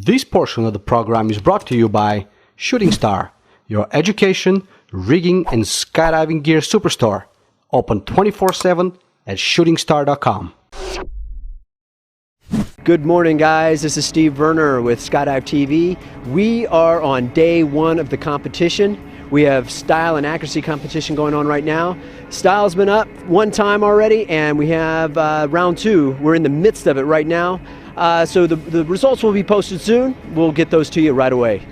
This portion of the program is brought to you by Shooting Star, your education, rigging, and skydiving gear superstore. Open 24/7 at shootingstar.com. Good morning, guys. This is Steve Werner with Skydive TV. We are on day one of the competition. We have style and accuracy competition going on right now. Style's been up one time already, and we have round two. We're in the midst of it right now. So the results will be posted soon. We'll get those to you right away.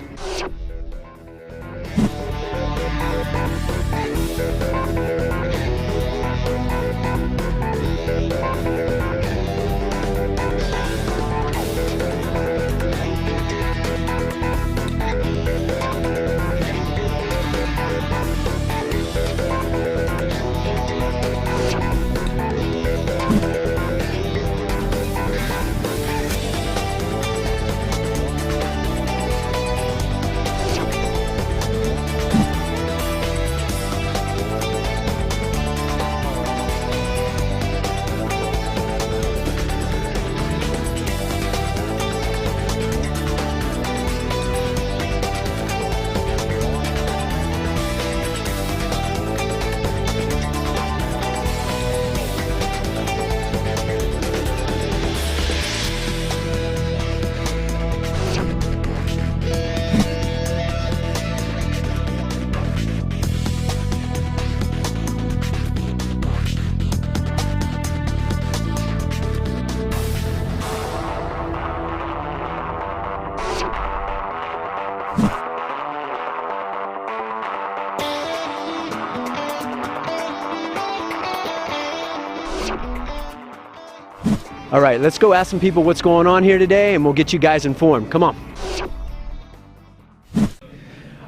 All right, let's go ask some people what's going on here today, and we'll get you guys informed. Come on.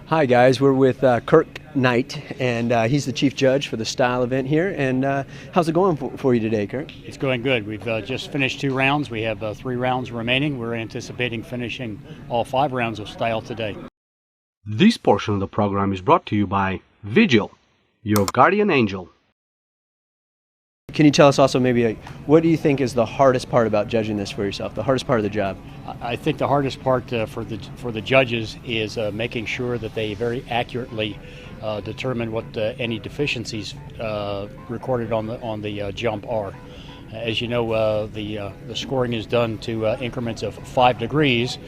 Hi, guys. We're with Kirk Knight, and he's the chief judge for the style event here. And how's it going for you today, Kirk? It's going good. We've just finished 2 rounds. We have 3 rounds remaining. We're anticipating finishing all 5 rounds of style today. This portion of the program is brought to you by Vigil, your guardian angel. Can you tell us also maybe what do you think is the hardest part about judging this for yourself, the hardest part of the job? I think the hardest part for the judges is making sure that they very accurately determine what any deficiencies recorded on the jump are. As you know, the scoring is done to increments of 5 degrees.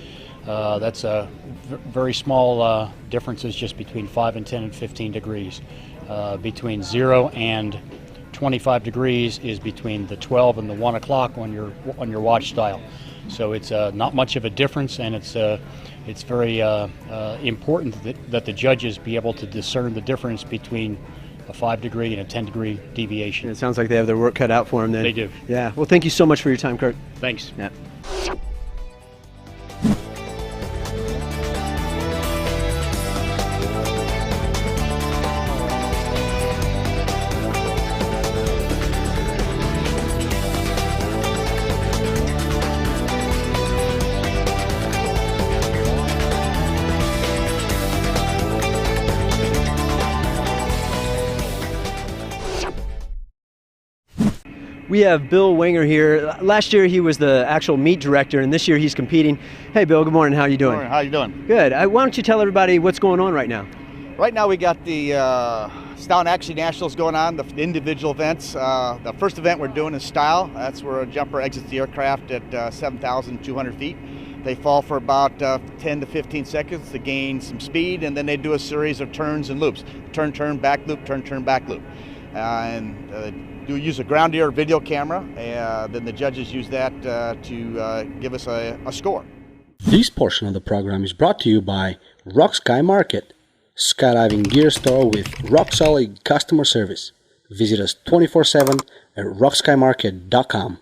That's very small differences, just between 5 and 10 and 15 degrees. Between 0 and 25 degrees is between the 12 and the 1 o'clock on your watch style. So it's not much of a difference, and it's very important that the judges be able to discern the difference between a 5-degree and a 10-degree deviation. It sounds like they have their work cut out for them then. They do. Yeah. Well, thank you so much for your time, Kirk. Thanks. Yeah. We have Bill Wenger here. Last year he was the actual meet director, and this year he's competing. Hey Bill, good morning. How are you doing? Good morning. How you doing? Good. Why don't you tell everybody what's going on right now? Right now we got the Style and Accuracy Nationals going on, the individual events. The first event we're doing is Style. That's where a jumper exits the aircraft at 7,200 feet. They fall for about 10 to 15 seconds to gain some speed, and then they do a series of turns and loops. Turn, turn, back loop, turn, turn, back loop. Do use a ground air video camera, then the judges use that to give us a score. This portion of the program is brought to you by Rock Sky Market, skydiving gear store with rock-solid customer service. Visit us 24/7 at rockskymarket.com.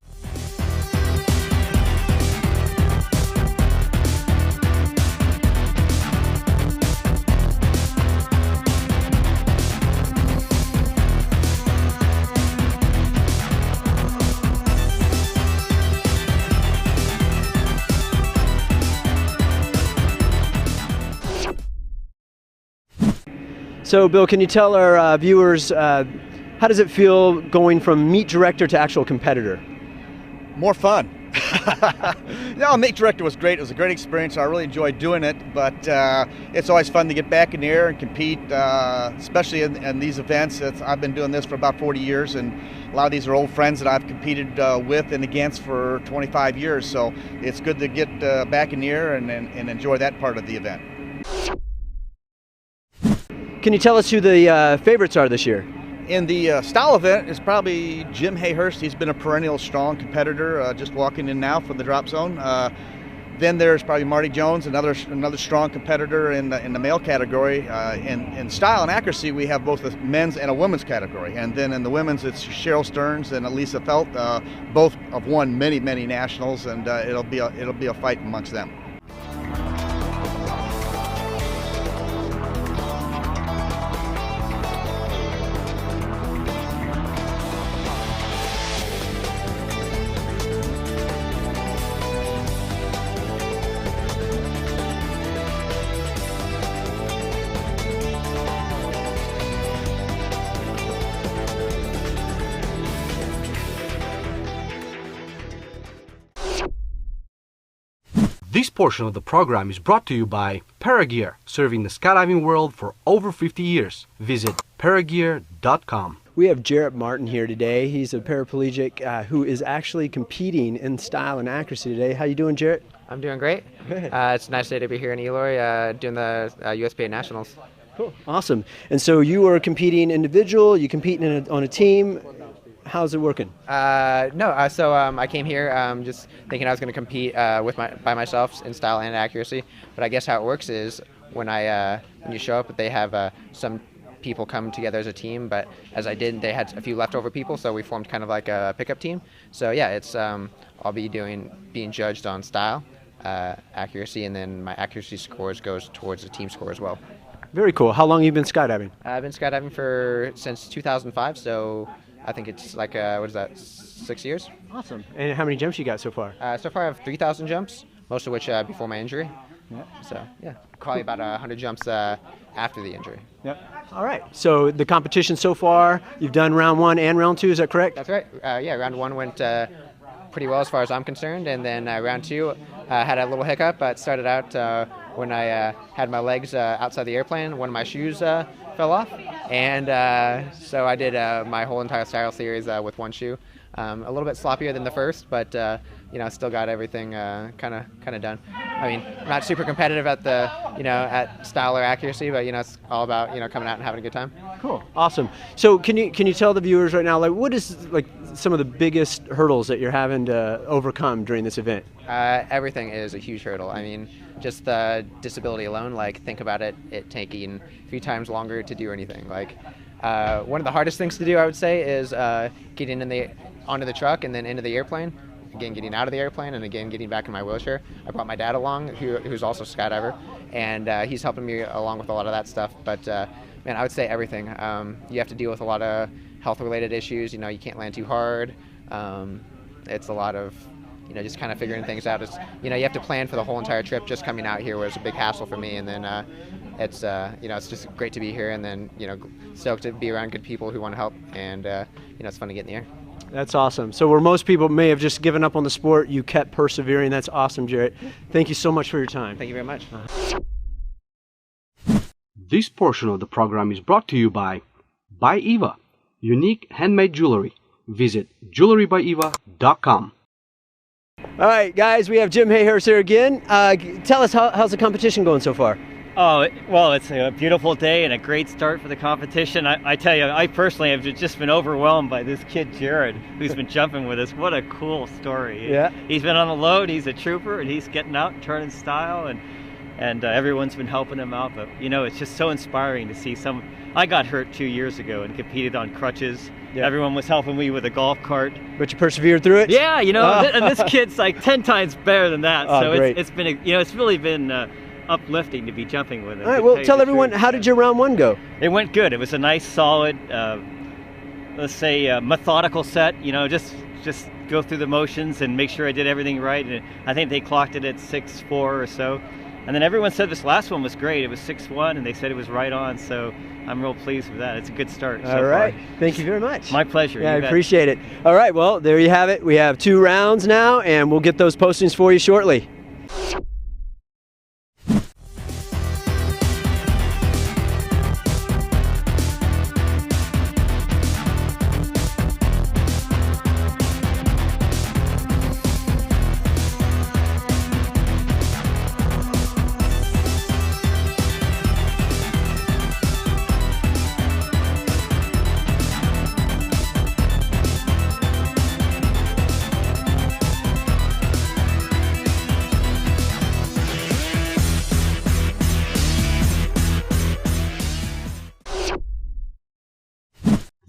So, Bill, can you tell our viewers how does it feel going from meet director to actual competitor? More fun. No, Meet Director was great. It was a great experience. I really enjoyed doing it, but it's always fun to get back in the air and compete, especially in these events. I've been doing this for about 40 years, and a lot of these are old friends that I've competed with and against for 25 years, so it's good to get back in the air and enjoy that part of the event. Can you tell us who the favorites are this year? In the style event is probably Jim Hayhurst. He's been a perennial strong competitor, just walking in now from the drop zone. Then there's probably Marty Jones, another strong competitor in the male category. In style and accuracy, we have both a men's and a women's category. And then in the women's, it's Cheryl Stearns and Elisa Felt. Both have won many nationals, and it'll be a fight amongst them. This portion of the program is brought to you by Paragear, serving the skydiving world for over 50 years. Visit paragear.com. We have JARRET MARTIN here today. He's a paraplegic who is actually competing in style and accuracy today. How you doing, JARRET? I'm doing great. It's a nice day to be here in Eloy doing the USPA Nationals. Cool. Awesome. And so you are competing individual, you competing on a team. How's it working? So I came here just thinking I was going to compete by myself in style and accuracy. But I guess how it works is when you show up, they have some people come together as a team. But as I did, they had a few leftover people, so we formed kind of like a pickup team. So yeah, it's I'll be being judged on style, accuracy, and then my accuracy scores goes towards the team score as well. Very cool. How long have you been skydiving? I've been skydiving since 2005. So I think it's like, 6 years? Awesome. And how many jumps you got so far? So far I have 3,000 jumps, most of which before my injury. Yep. So, yeah, probably about 100 jumps after the injury. Yep. All right. So the competition so far, you've done round 1 and round 2, is that correct? That's right. Yeah, round 1 went pretty well as far as I'm concerned, and then round 2 had a little hiccup. It started out when I had my legs outside the airplane. One of my shoes fell off, and so I did my whole entire style series with one shoe. A little bit sloppier than the first, but still got everything kind of done. I mean, I'm not super competitive at at style or accuracy, but it's all about coming out and having a good time. Cool, awesome. So can you tell the viewers right now, like, what is some of the biggest hurdles that you're having to overcome during this event? Everything is a huge hurdle. I mean, just the disability alone. Like, think about it taking 3 times longer to do anything. Like, one of the hardest things to do, I would say, is getting onto the truck and then into the airplane. Again, getting out of the airplane, and again, getting back in my wheelchair. I brought my dad along, who's also a skydiver, and he's helping me along with a lot of that stuff. But man, I would say everything. You have to deal with a lot of health-related issues. You can't land too hard. It's a lot of just kind of figuring things out. You have to plan for the whole entire trip. Just coming out here was a big hassle for me, and then it's it's just great to be here, and then stoked to be around good people who want to help, and it's fun to get in the air. That's awesome. So where most people may have just given up on the sport, you kept persevering. That's awesome, JARRET. Thank you so much for your time. Thank you very much. This portion of the program is brought to you by Eva, unique handmade jewelry. Visit jewelrybyeva.com. All right, guys, we have Jim Hayhurst here again. Tell us, how's the competition going so far? Oh, well, it's a beautiful day and a great start for the competition. I tell you, I personally have just been overwhelmed by this kid, JARRET, who's been jumping with us. What a cool story. Yeah. He's been on the load, he's a trooper, and he's getting out and turning style, and everyone's been helping him out. But, it's just so inspiring to see I got hurt 2 years ago and competed on crutches. Yeah. Everyone was helping me with a golf cart. But you persevered through it? Yeah, and this kid's like 10 times better than that. Oh, so great. It's been, it's really been uplifting to be jumping with him. All right, well, tell everyone, how did your round 1 go? It went good. It was a nice, solid, let's say, methodical set. Just go through the motions and make sure I did everything right. And I think they clocked it at 6.4 or so. And then everyone said this last one was great. It was 6-1, and they said it was right on. So I'm real pleased with that. It's a good start. All right. Thank you very much. My pleasure. Yeah, I appreciate it. All right. Well, there you have it. We have 2 rounds now, and we'll get those postings for you shortly.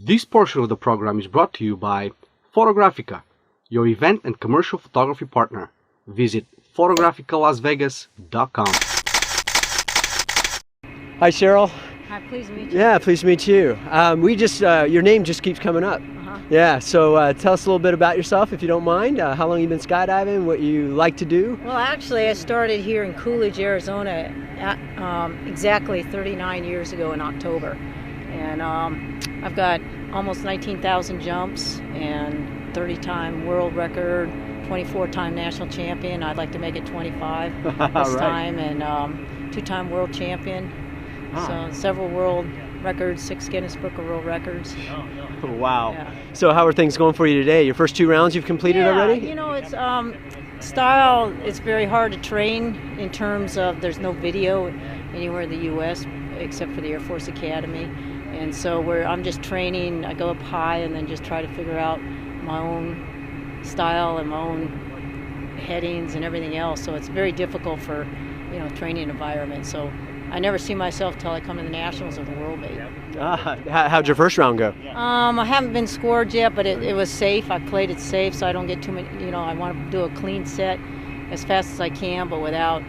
This portion of the program is brought to you by Photographica, your event and commercial photography partner. Visit photographicalasvegas.com. Hi, Cheryl. Hi, pleased to meet you. Yeah, pleased to meet you. Your name just keeps coming up. Yeah, so tell us a little bit about yourself, if you don't mind. How long you've been skydiving, what you like to do? Well, actually, I started here in Coolidge, Arizona, exactly 39 years ago in October. And I've got almost 19,000 jumps and 30-time world record, 24-time national champion. I'd like to make it 25 this time, and 2-time world champion. So several world records, 6 Guinness Book of World Records. Wow. Yeah. So how are things going for you today? Your first 2 rounds you've completed already? You know, it's style. It's very hard to train in terms of there's no video anywhere in the U.S. except for the Air Force Academy. And so I'm just training. I go up high and then just try to figure out my own style and my own headings and everything else. So it's very difficult for, training environment. So I never see myself till I come to the Nationals or the World Meet. How'd your first round go? I haven't been scored yet, but it was safe. I played it safe, so I don't get too many. I want to do a clean set as fast as I can, but without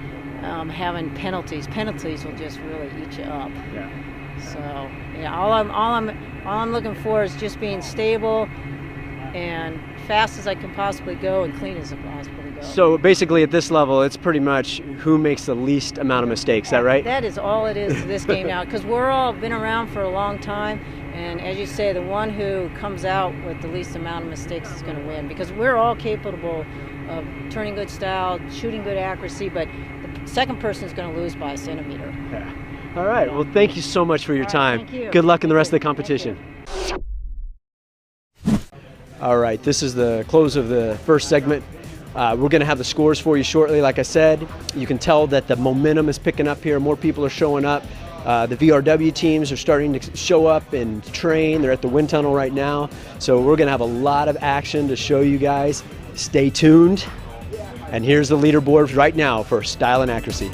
having penalties. Penalties will just really eat you up. Yeah. So all I'm looking for is just being stable and fast as I can possibly go and clean as I possibly go. So basically at this level, it's pretty much who makes the least amount of mistakes, is that right? That is all it is to this game now, because we're all been around for a long time, and as you say, the one who comes out with the least amount of mistakes is going to win, because we're all capable of turning good style, shooting good accuracy, but the second person is going to lose by a centimeter. Yeah. All right. Well, thank you so much for your time. Thank you. Good luck in the rest of the competition. All right. This is the close of the first segment. We're going to have the scores for you shortly. Like I said, you can tell that the momentum is picking up here. More people are showing up. The VRW teams are starting to show up and train. They're at the wind tunnel right now. So we're going to have a lot of action to show you guys. Stay tuned. And here's the leaderboard right now for style and accuracy.